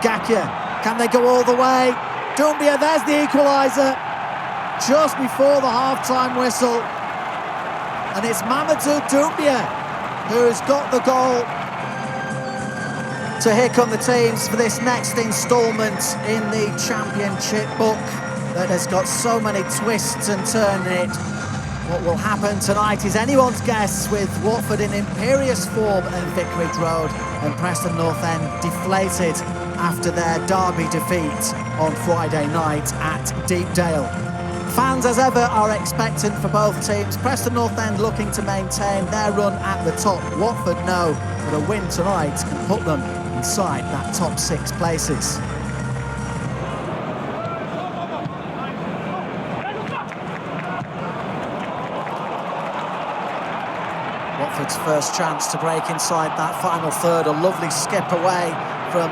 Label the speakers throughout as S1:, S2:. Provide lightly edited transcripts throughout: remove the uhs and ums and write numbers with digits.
S1: Ngakia, can they go all the way? Doumbia, there's the equaliser, just before the half-time whistle. And it's Mamadou Doumbia who's got the goal. So here come the teams for this next instalment in the Championship book that has got so many twists and turns in it. What will happen tonight is anyone's guess, with Watford in imperious form at Vicarage Road and Preston North End deflated after their derby defeat on Friday night at Deepdale. Fans, as ever, are expectant for both teams. Preston North End looking to maintain their run at the top. Watford know that a win tonight can put them inside that top 6 places. Watford's first chance to break inside that final third. A lovely skip away from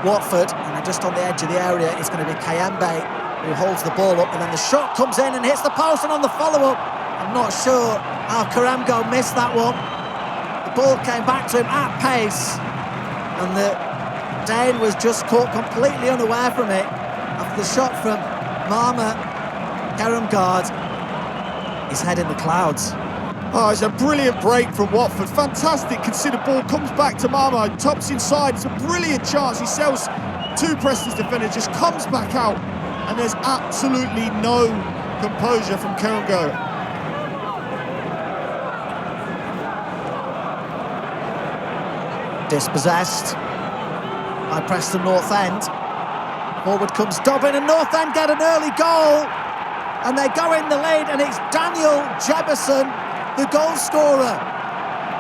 S1: Watford, and just on the edge of the area is going to be Kayembe, who holds the ball up, and then the shot comes in and hits the post, and on the follow-up, I'm not sure how Karamgo missed that one. The ball came back to him at pace, and the Dane was just caught completely unaware from it. After the shot from Maamma, Karamgard, his head in the clouds.
S2: Oh, it's a brilliant break from Watford. Fantastic considered ball, comes back to Maamma, tops inside. It's a brilliant chance. He sells 2 Preston's defenders, just comes back out, and there's absolutely no composure from Karamgo.
S1: Dispossessed by Preston North End. Forward comes Dobbin, and North End get an early goal, and they go in the lead, and it's Daniel Jebison, the goal scorer.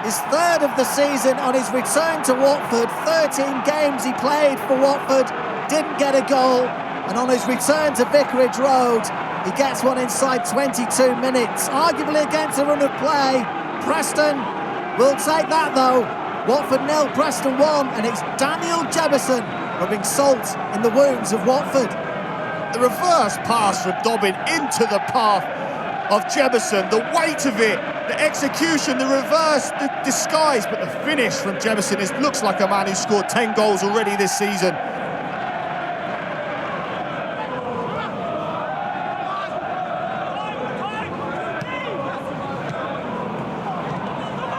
S1: His 3rd of the season on his return to Watford. 13 games he played for Watford, didn't get a goal, and on his return to Vicarage Road, he gets one inside 22 minutes, arguably against a run of play. Preston will take that though. Watford 0, Preston 1, and it's Daniel Jebison rubbing salt in the wounds of Watford.
S2: The reverse pass from Dobbin into the path of Jebison, the weight of it, the execution, the reverse, the disguise, but the finish from Jebison looks like a man who's scored 10 goals already this season.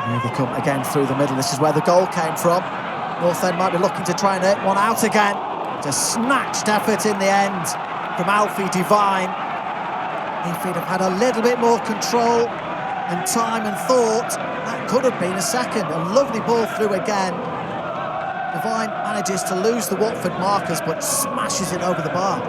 S1: Here they come again through the middle. This is where the goal came from. North End might be looking to try and hit one out again. Just snatched effort in the end from Alfie Devine. If he'd have had a little bit more control and time and thought, that could have been a second. A lovely ball through again. Devine manages to lose the Watford markers, but smashes it over the bar.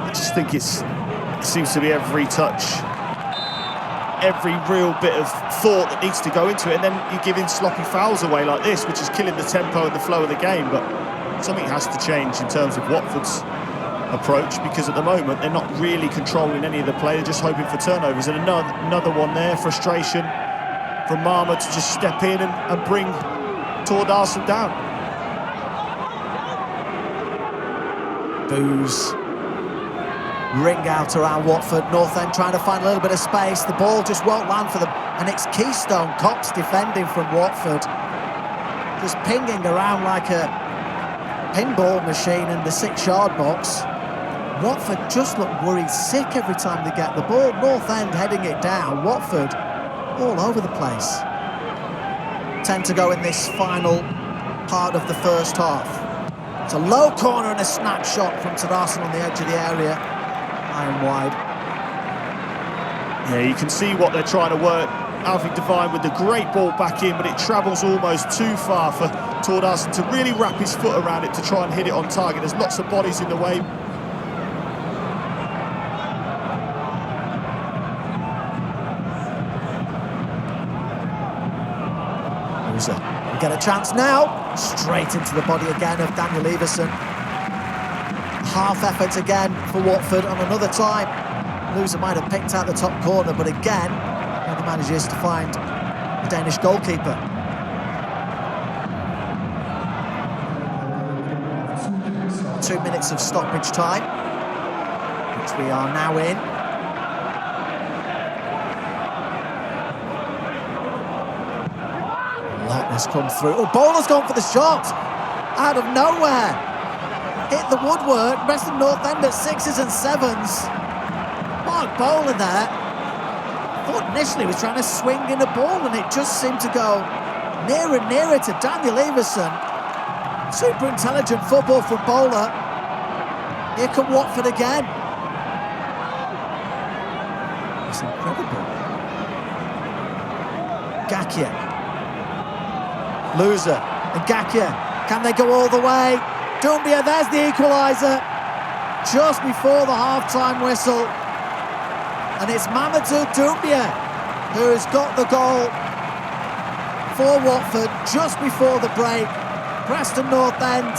S2: I just think it seems to be every touch, every real bit of thought that needs to go into it, and then you're giving sloppy fouls away like this, which is killing the tempo and the flow of the game. But something has to change in terms of Watford's approach, because at the moment they're not really controlling any of the play, they're just hoping for turnovers. And another one there, frustration from Maamma to just step in and bring Tor Darson down.
S1: Boos ring out around Watford. North End trying to find a little bit of space. The ball just won't land for them, and it's Keystone Cops defending from Watford, just pinging around like a pinball machine in the 6-yard box. Watford just look worried sick every time they get the ball. North End heading it down, Watford all over the place. 10 to go in this final part of the first half. It's a low corner and a snapshot from Tadarsson on the edge of the area. Iron wide.
S2: Yeah, you can see what they're trying to work. Alfie Devine with the great ball back in, but it travels almost too far for Tor Darson to really wrap his foot around it to try and hit it on target. There's lots of bodies in the way.
S1: Louza will get a chance now. Straight into the body again of Daniel Everson. Half effort again for Watford on another time. Louza might have picked out the top corner, but again, he manages to find the Danish goalkeeper. Two minutes of stoppage time, which we are now in. has come through. Oh, Bowler's gone for the shot out of nowhere. Hit the woodwork. Preston North End at 6s and 7s. Mark Bowler there. Thought initially he was trying to swing in a ball, and it just seemed to go nearer and nearer to Daniel Everson. Super intelligent football from Bowler. Here come Watford again. It's incredible. Gakia. Louza and Gakia. Can they go all the way? Doumbia, there's the equaliser. Just before the half-time whistle. And it's Mamadou Doumbia who has got the goal for Watford just before the break. Preston North End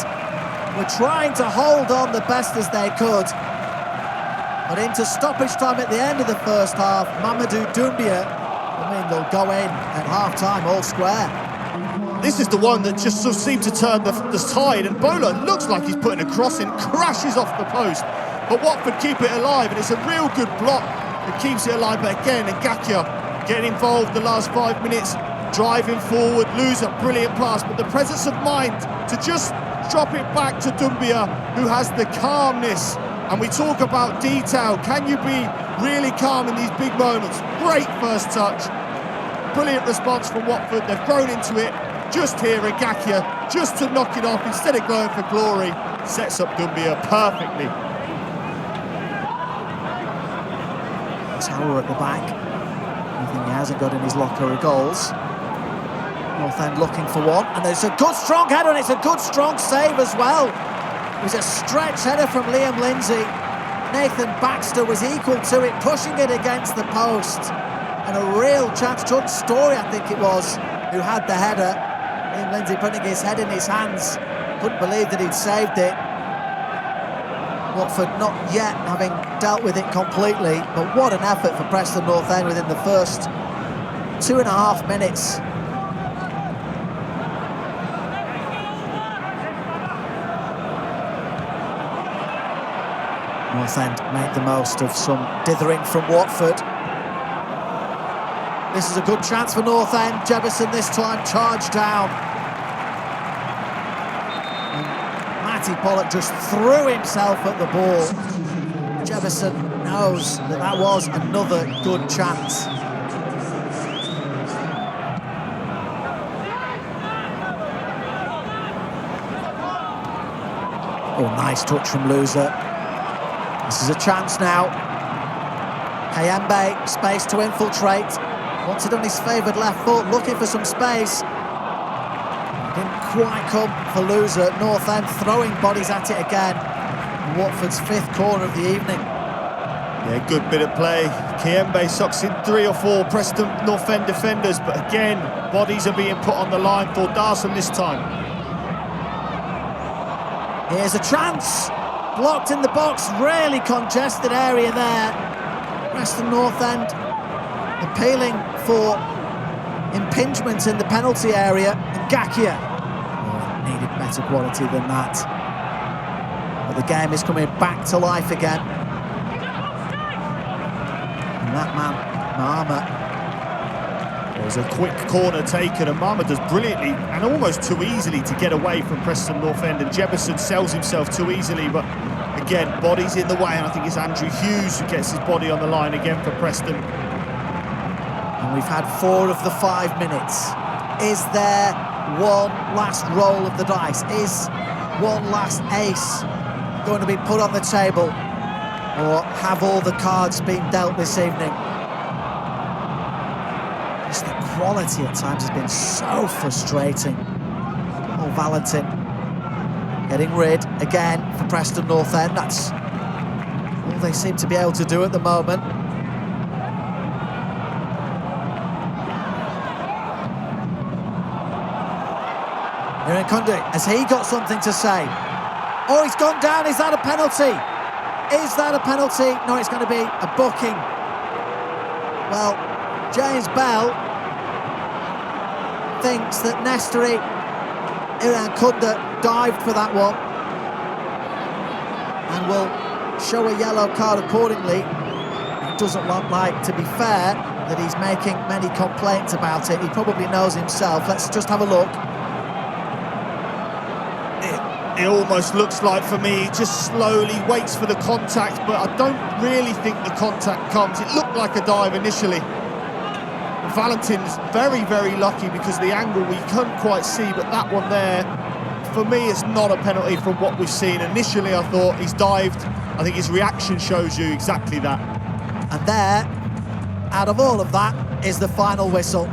S1: were trying to hold on the best as they could. But into stoppage time at the end of the first half, Mamadou Doumbia, they'll go in at half-time all square.
S2: This is the one that just sort of seemed to turn the tide, and Bowler looks like he's putting a cross in, crashes off the post. But Watford keep it alive, and it's a real good block that keeps it alive. But again, Ngakia getting involved the last 5 minutes, driving forward, Louza, brilliant pass, but the presence of mind to just drop it back to Doumbia, who has the calmness. And we talk about detail. Can you be really calm in these big moments? Great first touch. Brilliant response from Watford. They've grown into it. Just here, Ngakia, just to knock it off instead of going for glory. Sets up Doumbia perfectly.
S1: Tower at the back. I think he hasn't got in his locker of goals. North End looking for one, and there's a good strong header, and it's a good strong save as well. It was a stretch header from Liam Lindsay. Nathan Baxter was equal to it, pushing it against the post. And a real chance. John Story, I think it was, who had the header. Liam Lindsay putting his head in his hands. Couldn't believe that he'd saved it. Watford not yet having dealt with it completely, but what an effort for Preston North End within the first 2.5 minutes. North End made the most of some dithering from Watford. This is a good chance for North End. Jefferson this time charged down. And Matty Pollock just threw himself at the ball. Jefferson knows that that was another good chance. Oh, nice touch from Louza. This is a chance now. Kayembe, space to infiltrate. Wants it on his favoured left foot, looking for some space. Didn't quite come for Louza. North End throwing bodies at it again. Watford's 5th corner of the evening.
S2: Yeah, good bit of play. Kayembe sucks in 3 or 4 Preston North End defenders, but again, bodies are being put on the line for Darson this time.
S1: Here's a chance. Blocked in the box, really congested area there. Preston North End appealing for impingement in the penalty area. Ngakia needed better quality than that. But the game is coming back to life again. And that man, Maamma.
S2: There's a quick corner taken, and Maamma does brilliantly and almost too easily to get away from Preston North End, and Jefferson sells himself too easily, but again, bodies in the way, and I think it's Andrew Hughes who gets his body on the line again for Preston.
S1: And we've had 4 of the 5 minutes. Is there one last roll of the dice? Is one last ace going to be put on the table? Or have all the cards been dealt this evening? Just the quality at times has been so frustrating. Oh, Valentin getting rid again for Preston North End. That's all they seem to be able to do at the moment. Irankunda, has he got something to say? Oh, he's gone down. Is that a penalty? Is that a penalty? No, it's going to be a booking. Well, James Bell thinks that Nestory Irankunda dived for that one and will show a yellow card accordingly. It doesn't look like, to be fair, that he's making many complaints about it. He probably knows himself. Let's just have a look.
S2: It almost looks like, for me, he just slowly waits for the contact, but I don't really think the contact comes. It looked like a dive initially. Valentin's very, very lucky because the angle we couldn't quite see, but that one there, for me, it's not a penalty from what we've seen. Initially, I thought he's dived. I think his reaction shows you exactly that.
S1: And there, out of all of that, is the final whistle.